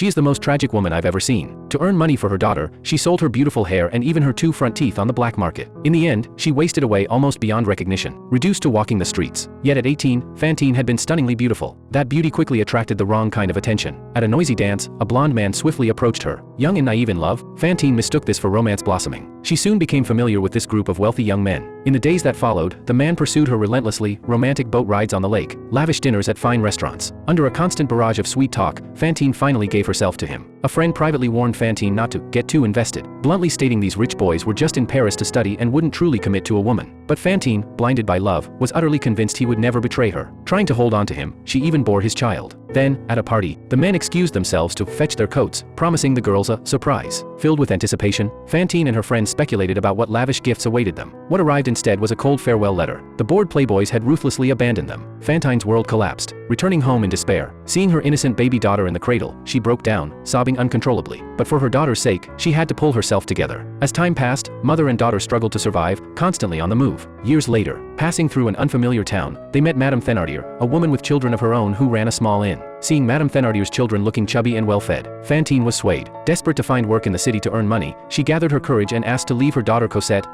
She is the most tragic woman I've ever seen. To earn money for her daughter, she sold her beautiful hair and even her 2 front teeth on the black market. In the end, she wasted away almost beyond recognition, reduced to walking the streets. Yet at 18, Fantine had been stunningly beautiful. That beauty quickly attracted the wrong kind of attention. At a noisy dance, a blonde man swiftly approached her. Young and naive in love, Fantine mistook this for romance blossoming. She soon became familiar with this group of wealthy young men. In the days that followed, the man pursued her relentlessly, romantic boat rides on the lake, lavish dinners at fine restaurants. Under a constant barrage of sweet talk, Fantine finally gave herself to him. A friend privately warned Fantine not to get too invested, bluntly stating these rich boys were just in Paris to study and wouldn't truly commit to a woman. But Fantine, blinded by love, was utterly convinced he would never betray her. Trying to hold on to him, she even bore his child. Then, at a party, the men excused themselves to fetch their coats, promising the girls a surprise. Filled with anticipation, Fantine and her friends speculated about what lavish gifts awaited them. What arrived instead was a cold farewell letter. The bored playboys had ruthlessly abandoned them. Fantine's world collapsed. Returning home in despair, seeing her innocent baby daughter in the cradle, she broke down, sobbing uncontrollably. But for her daughter's sake, she had to pull herself together. As time passed, mother and daughter struggled to survive, constantly on the move. Years later, passing through an unfamiliar town, they met Madame Thénardier, a woman with children of her own who ran a small inn. Seeing Madame Thénardier's children looking chubby and well-fed, Fantine was swayed. Desperate to find work in the city to earn money, she gathered her courage and asked to leave her daughter Cosette,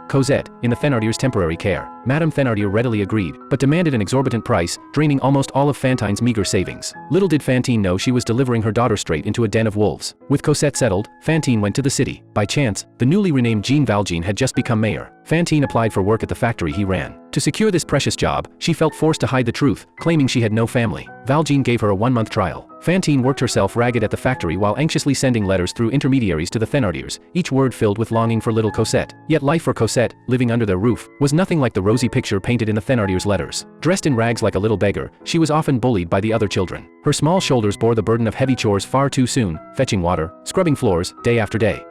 in the Thénardiers' temporary care. Madame Thénardier readily agreed, but demanded an exorbitant price, draining almost all of Fantine's meager savings. Little did Fantine know she was delivering her daughter straight into a den of wolves. With Cosette settled, Fantine went to the city. By chance, the newly renamed Jean Valjean had just become mayor. Fantine applied for work at the factory he ran. To secure this precious job, she felt forced to hide the truth, claiming she had no family. Valjean gave her a 1-month trial. Fantine worked herself ragged at the factory while anxiously sending letters through intermediaries to the Thénardiers, each word filled with longing for little Cosette. Yet life for Cosette, living under their roof, was nothing like the rosy picture painted in the Thénardiers' letters. Dressed in rags like a little beggar, she was often bullied by the other children. Her small shoulders bore the burden of heavy chores far too soon, fetching water, scrubbing floors, day after day.